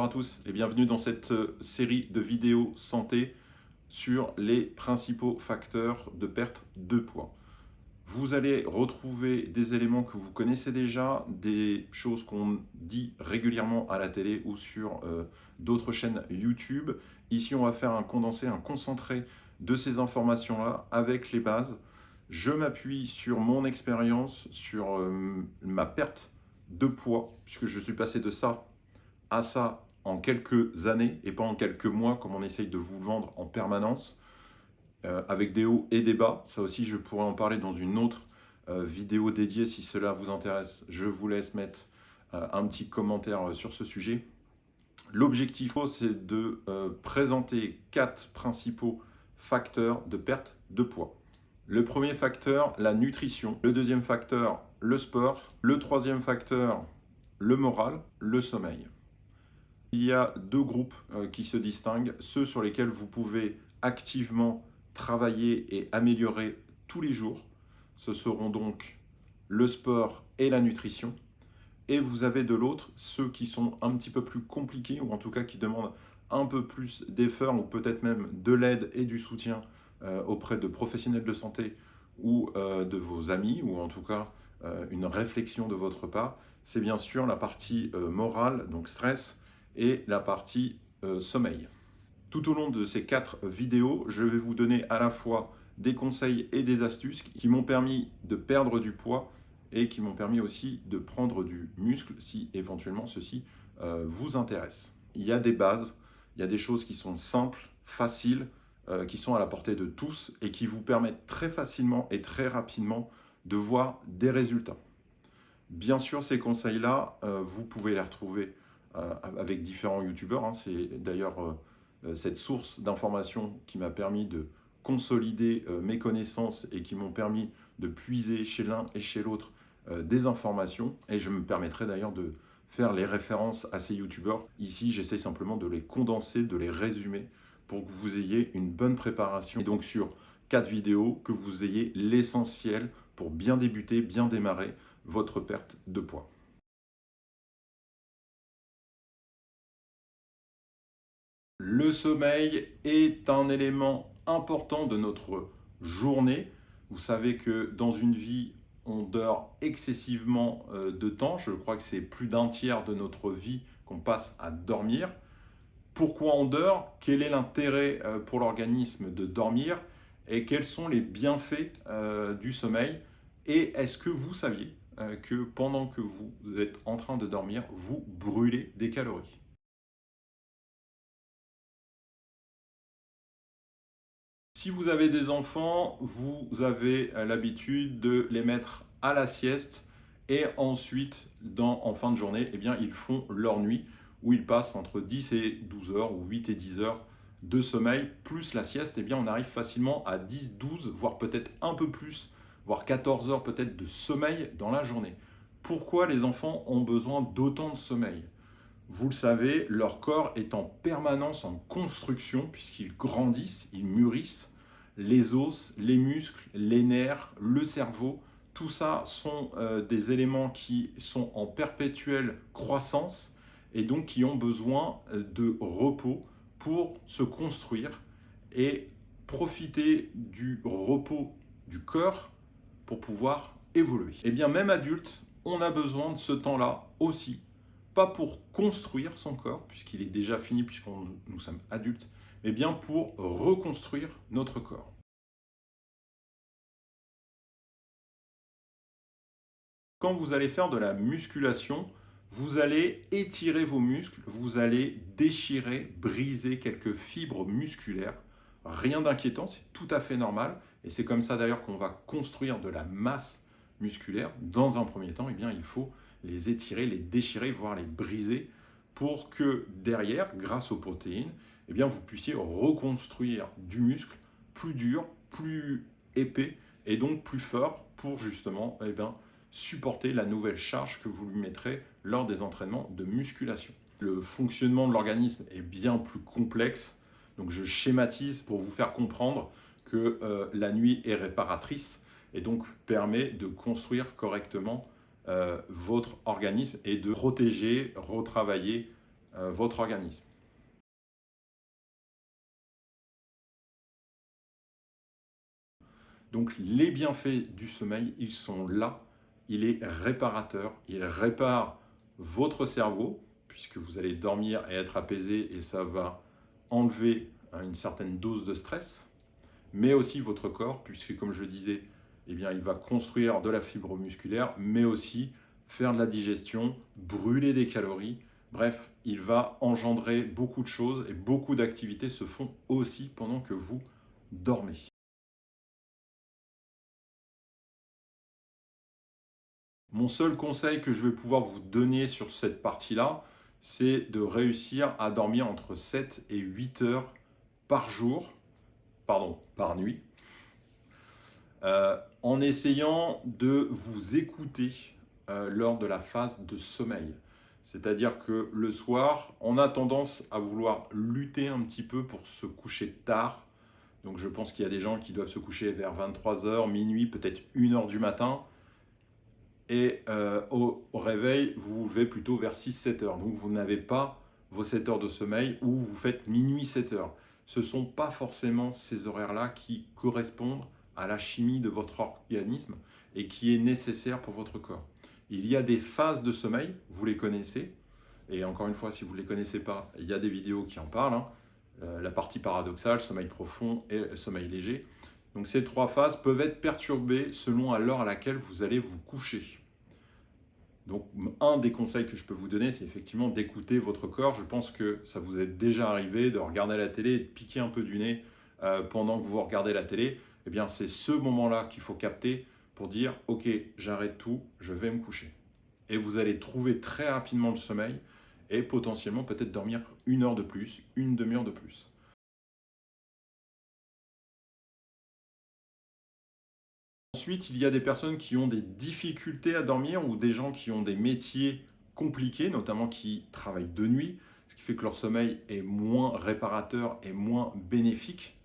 Bonjour à tous et bienvenue dans cette série de vidéos santé sur les principaux facteurs de perte de poids. Vous allez retrouver des éléments que vous connaissez déjà, des choses qu'on dit régulièrement à la télé ou sur d'autres chaînes YouTube. Ici, on va faire un condensé, un concentré de ces informations-là avec les bases. Je m'appuie sur mon expérience, sur ma perte de poids, puisque je suis passé de ça à ça en quelques années et pas en quelques mois comme on essaye de vous le vendre en permanence, avec des hauts et des bas. Ça aussi, je pourrais en parler dans une autre vidéo dédiée si cela vous intéresse. Je vous laisse mettre un petit commentaire sur ce sujet. L'objectif, c'est de présenter 4 principaux facteurs de perte de poids. Le premier facteur, la nutrition. Le deuxième facteur, le sport. Le troisième facteur, le moral, le sommeil. Il y a deux groupes qui se distinguent, ceux sur lesquels vous pouvez activement travailler et améliorer tous les jours. Ce seront donc le sport et la nutrition. Et vous avez de l'autre ceux qui sont un petit peu plus compliqués, ou en tout cas qui demandent un peu plus d'efforts, ou peut-être même de l'aide et du soutien auprès de professionnels de santé ou de vos amis, ou en tout cas une réflexion de votre part. C'est bien sûr la partie morale, donc stress, et la partie sommeil. Tout au long de ces 4 vidéos, je vais vous donner à la fois des conseils et des astuces qui m'ont permis de perdre du poids et qui m'ont permis aussi de prendre du muscle si éventuellement ceci vous intéresse. Il y a des bases, il y a des choses qui sont simples, faciles, qui sont à la portée de tous et qui vous permettent très facilement et très rapidement de voir des résultats. Bien sûr, ces conseils-là, vous pouvez les retrouver avec différents youtubeurs. C'est d'ailleurs cette source d'information qui m'a permis de consolider mes connaissances et qui m'ont permis de puiser chez l'un et chez l'autre des informations. Et je me permettrai d'ailleurs de faire les références à ces youtubeurs. Ici, j'essaie simplement de les condenser, de les résumer pour que vous ayez une bonne préparation. Et donc sur 4 vidéos, que vous ayez l'essentiel pour bien débuter, bien démarrer votre perte de poids. Le sommeil est un élément important de notre journée. Vous savez que dans une vie, on dort excessivement de temps. Je crois que c'est plus d'un tiers de notre vie qu'on passe à dormir. Pourquoi on dort? Quel est l'intérêt pour l'organisme de dormir? Et quels sont les bienfaits du sommeil? Et est-ce que vous saviez que pendant que vous êtes en train de dormir, vous brûlez des calories? Si vous avez des enfants, vous avez l'habitude de les mettre à la sieste et ensuite, en fin de journée, eh bien, ils font leur nuit où ils passent entre 10 et 12 heures ou 8 et 10 heures de sommeil, plus la sieste, eh bien, on arrive facilement à 10, 12, voire peut-être un peu plus, voire 14 heures peut-être de sommeil dans la journée. Pourquoi les enfants ont besoin d'autant de sommeil? Vous le savez, leur corps est en permanence en construction puisqu'ils grandissent, ils mûrissent. Les os, les muscles, les nerfs, le cerveau, tout ça sont des éléments qui sont en perpétuelle croissance et donc qui ont besoin de repos pour se construire et profiter du repos du corps pour pouvoir évoluer. Et bien même adulte, on a besoin de ce temps-là aussi, pas pour construire son corps, puisqu'il est déjà fini, puisque nous sommes adultes, mais bien pour reconstruire notre corps. Quand vous allez faire de la musculation, vous allez étirer vos muscles, vous allez déchirer, briser quelques fibres musculaires. Rien d'inquiétant, c'est tout à fait normal. Et c'est comme ça d'ailleurs qu'on va construire de la masse musculaire. Dans un premier temps, eh bien, il faut les étirer, les déchirer, voire les briser pour que derrière, grâce aux protéines, eh bien, vous puissiez reconstruire du muscle plus dur, plus épais et donc plus fort pour justement eh bien, supporter la nouvelle charge que vous lui mettrez lors des entraînements de musculation. Le fonctionnement de l'organisme est bien plus complexe, donc je schématise pour vous faire comprendre que la nuit est réparatrice et donc permet de construire correctement votre organisme et de protéger, retravailler votre organisme. Donc les bienfaits du sommeil, ils sont là. Il est réparateur, il répare votre cerveau, puisque vous allez dormir et être apaisé, et ça va enlever une certaine dose de stress, mais aussi votre corps, puisque comme je le disais, eh bien, il va construire de la fibre musculaire, mais aussi faire de la digestion, brûler des calories. Bref, il va engendrer beaucoup de choses, et beaucoup d'activités se font aussi pendant que vous dormez. Mon seul conseil que je vais pouvoir vous donner sur cette partie-là, c'est de réussir à dormir entre 7 et 8 heures par jour, pardon, par nuit, en essayant de vous écouter lors de la phase de sommeil. C'est-à-dire que le soir, on a tendance à vouloir lutter un petit peu pour se coucher tard. Donc je pense qu'il y a des gens qui doivent se coucher vers 23 heures, minuit, peut-être 1 heure du matin. Et au réveil, vous vous levez plutôt vers 6-7 heures. Donc vous n'avez pas vos 7 heures de sommeil, ou vous faites minuit 7 heures. Ce ne sont pas forcément ces horaires-là qui correspondent à la chimie de votre organisme et qui est nécessaire pour votre corps. Il y a des phases de sommeil, vous les connaissez. Et encore une fois, si vous ne les connaissez pas, il y a des vidéos qui en parlent. La partie paradoxale, sommeil profond et sommeil léger. Donc ces 3 phases peuvent être perturbées selon à l'heure à laquelle vous allez vous coucher. Donc un des conseils que je peux vous donner, c'est effectivement d'écouter votre corps. Je pense que ça vous est déjà arrivé de regarder la télé et de piquer un peu du nez pendant que vous regardez la télé. Eh bien c'est ce moment-là qu'il faut capter pour dire « Ok, j'arrête tout, je vais me coucher ». Et vous allez trouver très rapidement le sommeil et potentiellement peut-être dormir 1 heure de plus, une demi-heure de plus. Ensuite, il y a des personnes qui ont des difficultés à dormir, ou des gens qui ont des métiers compliqués, notamment qui travaillent de nuit, ce qui fait que leur sommeil est moins réparateur et moins bénéfique.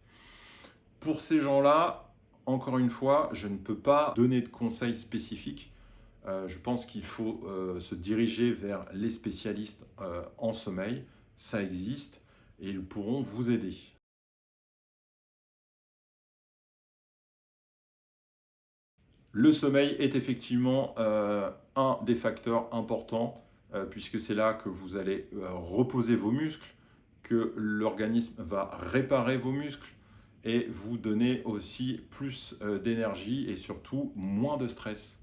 Pour ces gens-là, encore une fois, je ne peux pas donner de conseils spécifiques. Je pense qu'il faut se diriger vers les spécialistes en sommeil. Ça existe et ils pourront vous aider. Le sommeil est effectivement un des facteurs importants, puisque c'est là que vous allez reposer vos muscles, que l'organisme va réparer vos muscles et vous donner aussi plus d'énergie et surtout moins de stress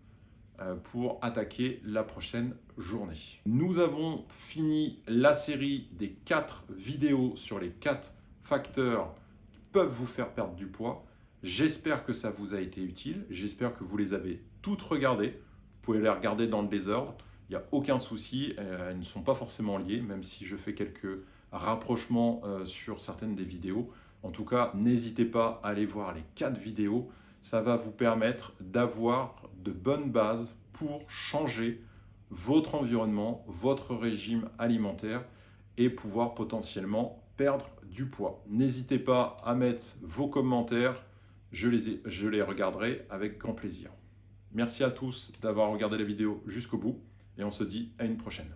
pour attaquer la prochaine journée. Nous avons fini la série des 4 vidéos sur les 4 facteurs qui peuvent vous faire perdre du poids. J'espère que ça vous a été utile, j'espère que vous les avez toutes regardées. Vous pouvez les regarder dans le désordre, il n'y a aucun souci, elles ne sont pas forcément liées, même si je fais quelques rapprochements sur certaines des vidéos. En tout cas, n'hésitez pas à aller voir les 4 vidéos, ça va vous permettre d'avoir de bonnes bases pour changer votre environnement, votre régime alimentaire et pouvoir potentiellement perdre du poids. N'hésitez pas à mettre vos commentaires, je les regarderai avec grand plaisir. Merci à tous d'avoir regardé la vidéo jusqu'au bout et on se dit à une prochaine.